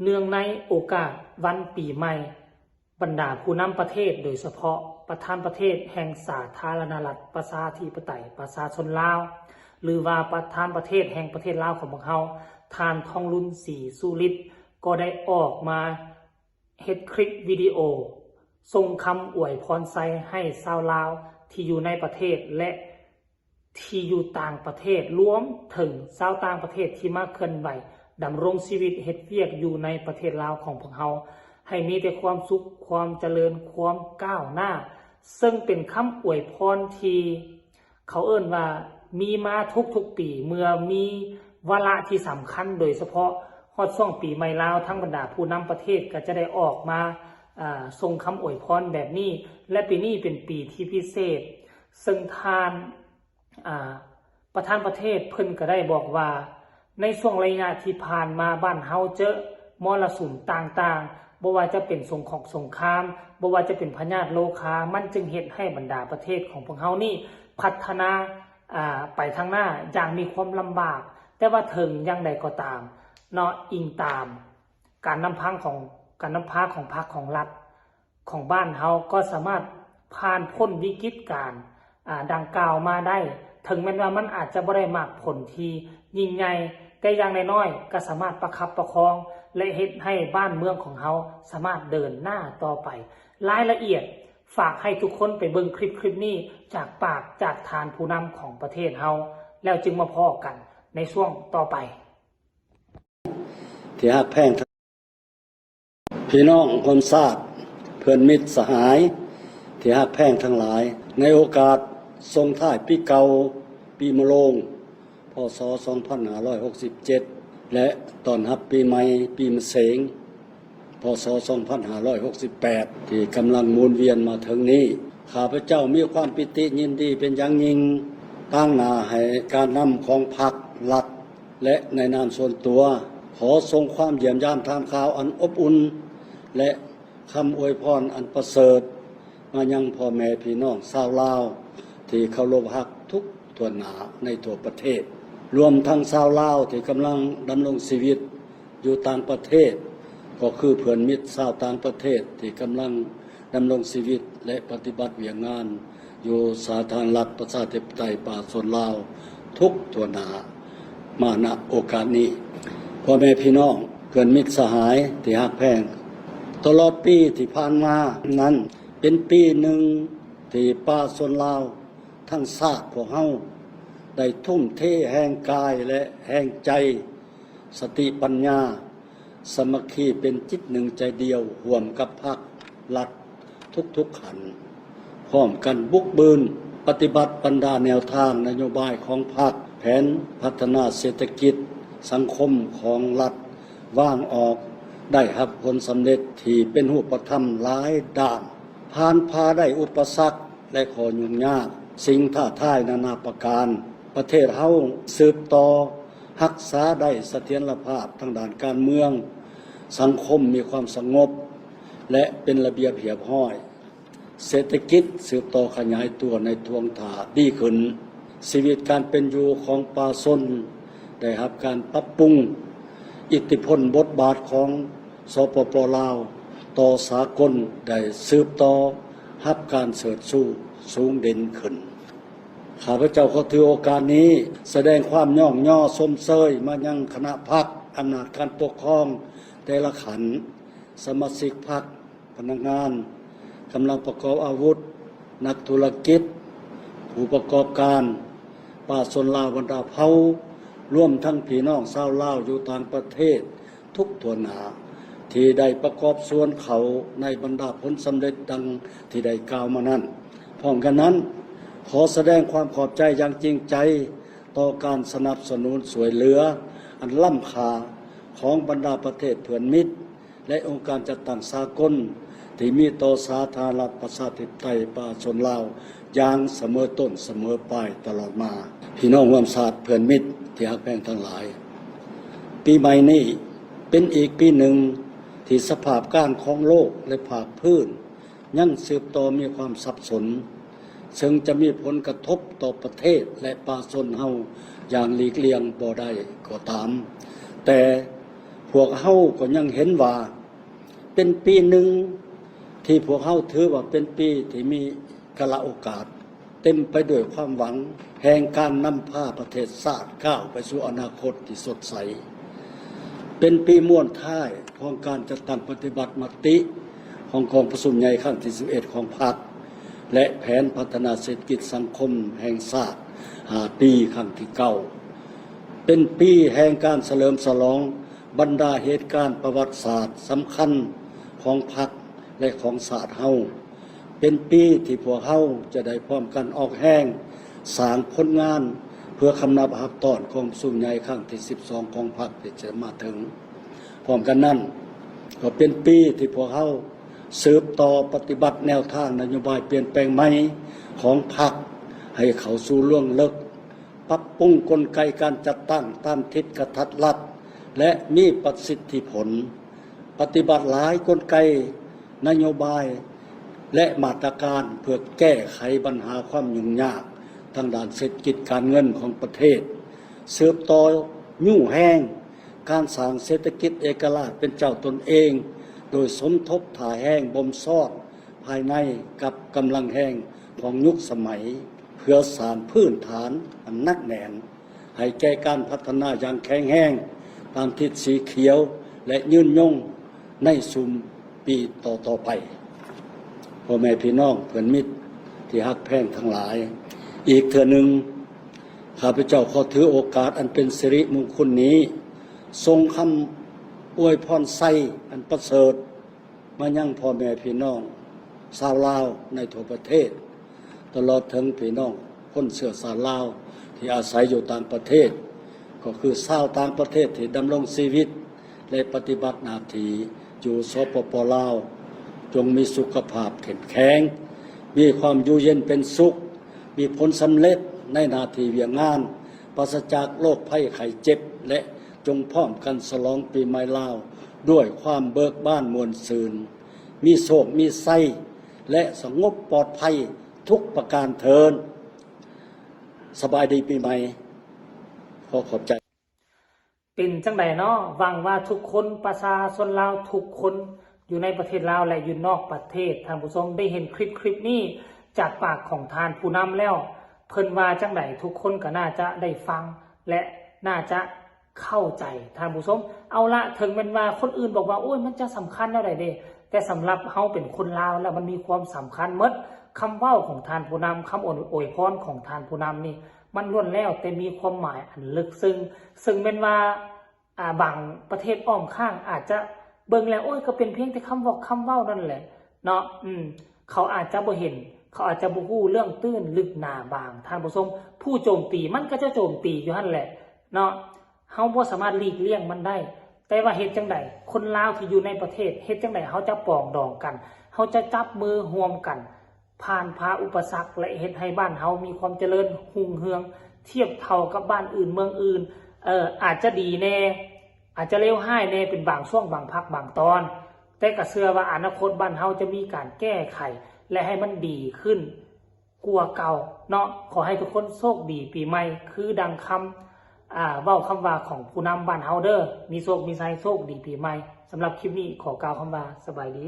เนื่องในโอกาสวันปีใหม่บรรดาผู้นำประเทศโดยเฉพาะประธานประเทศแห่งสาธารณรัฐประชาธิปไตยประชาชนลาวหรือว่าประธานประเทศแห่งประเทศลาวของพวกเราท่านทองรุนศรีสุฤทธิ์ก็ได้ออกมาเฮ็ดคลิปวิดีโอส่งคำอวยพรไซให้ชาวลาวที่อยู่ในประเทศและที่อยู่ต่างประเทศรวมถึงชาวต่างประเทศที่มาเคลื่อนไหวดำรงชีวิตเฮ็ดเวียกอยู่ในประเทศลาวของพวกเราให้มีแต่ความสุขความเจริญความก้าวหน้าซึ่งเป็นคำอวยพรที่เขาเอิ้นว่ามีมาทุกปีเมื่อมีวาระที่สำคัญโดยเฉพาะฮอดช่วงปีใหม่ลาวทั้งบรรดาผู้นำประเทศก็จะได้ออกมาส่งคำอวยพรแบบนี้และปีนี้เป็นปีที่พิเศษซึ่งทานประธานประเทศเพิ่นก็ได้บอกว่าในช่วงระยะที่ผ่านมาบ้านเฮาเจอมรสุมต่างๆบ่ว่าจะเป็นสงครามบ่ว่าจะเป็นพยาธิโรคามันจึงเฮ็ดให้บรรดาประเทศของพวกเฮานี่พัฒนาไปทางหน้าอย่างมีความลำบากแต่ว่าถึงอย่างใดก็ตามเนาะอิงตามการนำพาของพรรคของรัฐของบ้านเฮาก็สามารถผ่านพ้นวิกฤตการณ์ดังกล่าวมาได้ถึงแม้ว่ามันอาจจะบ่ได้มากผลที่ยิ่งใหญ่แต่อย่างน้อยๆก็สามารถประคับประคองและเฮ็ดให้บ้านเมืองของเฮาสามารถเดินหน้าต่อไปรายละเอียดฝากให้ทุกคนไปเบิ่งคลิปนี้จากปากจากทานผู้นำของประเทศเฮาแล้วจึงมาพอกันในช่วงต่อไปที่ฮักแพงพี่น้องคนทราบเพื่อนมิตรสหายที่ฮักแพงทั้งหลายในโอกาสทรงท้ายปีเก่าปีมะโรงพ.ศ. 2567และตอนรับปีใหม่ปีมะเสงพ.ศ. 2568ที่กำลังหมุนเวียนมาถึงนี้ข้าพเจ้ามีความปิติยินดีเป็นอย่างยิ่งตั้งหน้าให้การนำของพรรครัฐและในนามส่วนตัวขอส่งความเยี่ยมยามทางข่าวอันอบอุ่นและคำอวยพรอันประเสริฐมายังพ่อแม่พี่น้องชาวลาวที่เคารพรักทุกทั่วหน้าในทั่วประเทศรวมทั้งชาวลาวที่กำลังดำรงชีวิตอยู่ต่างประเทศก็คือเพื่อนมิตรชาวต่างประเทศที่กำลังดำรงชีวิตและปฏิบัติเวียงงานอยู่สาธารณรัฐประชาธิปไตยประชาชนลาวทุกทั่วหน้ามาณโอกาสนี้พ่อแม่พี่น้องเพื่อนมิตรสหายที่ฮักแพงตลอดปีที่ผ่านมานั้นเป็นปีหนึ่งที่ประชาชนลาวทั้งชาติพวกเฮาได้ทุ่มเทแห่งกายและแห่งใจสติปัญญาสามัคคีเป็นจิตหนึ่งใจเดียวร่วมกับพรรครัฐทุกขันพร้อมกันบุกบืนปฏิบัติบรรดาแนวทางนโยบายของพรรคแผนพัฒนาเศรษฐกิจสังคมของรัฐว่างออกได้รับผลสำเร็จที่เป็นรูปธรรมหลายด้านผ่านพาได้อุปสรรคและข้อยุ่งยากสิ่งท้าทายนานาประการประเทศเฮาสืบต่อรักษาได้เสถียรภาพทางด้านการเมืองสังคมมีความสงบและเป็นระเบียบเรียบร้อยเศรษฐกิจสืบต่อขยายตัวในทวงถาดีขึ้นชีวิตการเป็นอยู่ของประชาชนได้รับการปรับปรุงอิทธิพลบทบาทของสปป.ลาวต่อสากลได้สืบต่อรับการเสริฐสู้สูงเด่นขึ้นข้าพเจ้าขอถือโอกาสนี้แสดงความย่องย่อชมเชยมายังคณะพรรคอำนาจการปกครองแต่ละขันสมาชิกพรรคพนักงานกำลังประกอบอาวุธนักธุรกิจผู้ประกอบการประชาชนลาวบรรดาเผ่าร่วมทั้งพี่น้องชาวลาวอยู่ต่างประเทศทุกทั่วหน้าที่ได้ประกอบส่วนเขาในบรรดาผลสำเร็จดังที่ได้กล่าวมานั้นพร้อมกันนั้นขอแสดงความขอบใจอย่างจริงใจต่อการสนับสนุนสวยเหลืออันล้ำค่าของบรรดาประเทศเพื่อนมิตรและองค์การจัดตั้งสากลที่มีต่อสาธารณรัฐประชาธิปไตยประชาชนลาวอย่างเสมอต้นเสมอปลายตลอดมาพี่น้องร่วมชาติเพื่อนมิตรที่ฮักแพงทั้งหลายปีใหม่นี้เป็นอีกปีหนึ่งที่สภาพการของโลกและภาคพื้นยังสืบต่อมีความสับสนซึ่งจะมีผลกระทบต่อประเทศและประชาชนเฮาอย่างหลีกเลี่ยงบ่ได้ก็ตามแต่ผ พวกเฮาก็ยังเห็นว่าเป็นปีหนึ่งที่พวกเฮาถือว่าเป็นปีที่มีกาลโอกาสเต็มไปด้วยความหวังแห่งการนำพาประเทศชาติก้าวไปสู่อนาคตที่สดใสเป็นปีม่วนท้ายของการจัดตั้งปฏิบัติมติของกองประชุมใหญ่ครั้งที่11ของพรรคและแผนพัฒนาเศรษฐกิจสังคมแห่งชาติ5 ปีครั้งที่9เป็นปีแห่งการเฉลิมฉลองบรรดาเหตุการณ์ประวัติศาสตร์สำคัญของพรรคและของชาติเฮาเป็นปีที่พวกเฮาจะได้พร้อมกันออกแห้งสร้างผลงานเพื่อคำนับหับตอนกองประชุมใหญ่ครั้งที่12ของพรรคที่จะมาถึงพร้อมกันนั้นก็เป็นปีที่พวกเฮาสืบต่อปฏิบัติแนวทางนโยบายเปลี่ยนแปลงใหม่ของพรรคให้เข้าสู่ล่วงลึกปรับปรุงกลไกการจัดตั้งตามทิศกทัดรัดและมีประสิทธิผลปฏิบัติหลายกลไกนโยบายและมาตรการเพื่อแก้ไขปัญหาความยุ่งยากทางด้านเศรษฐกิจการเงินของประเทศสืบต่อยุ่งแห้งการสร้างเศรษฐกิจเอกราชเป็นเจ้าตนเองโดยสมทบถ่าแห้งบ่มซอดภายในกับกำลังแห้งของยุคสมัยเพื่อสร้างพื้นฐานอันนักแน่นให้แก่การพัฒนาอย่างแข็งแรงตามทิศสีเขียวและยืนยงในสุมปีต่อไปพ่อแม่พี่น้องเพื่อนมิตรที่ฮักแพงทั้งหลายอีกเทื่อหนึ่งข้าพเจ้าขอถือโอกาสอันเป็นสิริมงคลนี้ทรงคำอวยพรไส้อันประเสริฐมายังพ่อแม่พี่น้องชาวลาวในทั่วประเทศตลอดถึงพี่น้องคนเชื้อสายลาวที่อาศัยอยู่ต่างประเทศก็คือชาวต่างประเทศที่ดำรงชีวิตและปฏิบัติหน้าที่อยู่สปป.ลาวจงมีสุขภาพแข็งแรงมีความอยู่เย็นเป็นสุขมีผลสำเร็จในหน้าที่เวียงงานปราศจากโรคภัยไข้เจ็บและจงพร้อมกันฉลองปีใหม่ลาวด้วยความเบิกบานมวลซืนมีโศกมีไส้และสงบปลอดภัยทุกประการเทินสบายดีปีใหม่ขอบใจเป็นจังใดเนาะหวังว่าทุกคนประชาชนลาวทุกคนอยู่ในประเทศลาวและอยู่นอกประเทศท่านผู้ชมได้เห็นคลิปนี้จากปากของทานผู้นำแล้วเพิ่นว่าจังใดทุกคนก็น่าจะได้ฟังและน่าจะเข้าใจท่านผู้ชมเอาละถึงเป็นว่าคนอื่นบอกว่าโอ้ยมันจะสำคัญเท่าใดเด้แต่สำหรับเฮาเป็นคนลาวแล้วมันมีความสำคัญหมดคำเว้าของทานผู้นำคำอวยพรของทานผู้นำนี่มันล้วนแล้วแต่มีความหมายอันลึกซึ่งเป็นว่าบางประเทศอ้อมข้างอาจจะเบิ่งแล้วโอ้ยก็เป็นเพียงแต่คำบอกคำเว้านั่นแหละเนาะเขาอาจจะบ่เห็นเขาอาจจะบ่ฮู้เรื่องตื้นลึกหนาบางท่านผู้ชมผู้โจมตีมันก็จะโจมตีอยู่หั่นแหละเนาะเฮาบ่สามารถหลีกเลี่ยงมันได้แต่ว่าเฮ็ดจังได๋คนลาวที่อยู่ในประเทศเฮ็ดจังได๋เฮาจะปรองดองกันเฮาจะจับมือร่วมกันผ่านพาอุปสรรคและเฮ็ดให้บ้านเฮามีความเจริญรุ่งเรืองเทียบเท่ากับบ้านอื่นเมืองอื่นอาจจะดีแน่อาจจะเลวร้ายแน่เป็นบางช่วงบางพักบางตอนแต่ก็เชื่อว่าอนาคตบ้านเฮาจะมีการแก้ไขและให้มันดีขึ้นกว่าเก่าเนาะขอให้ทุกคนโชคดีปีใหม่คือดังคำเว้าคำว่าของผู้นำบ้านเฮาเด้อมีโชคมีชัยโชคดีปีใหม่สำหรับคลิปนี้ขอกล่าวคำว่าสบายดี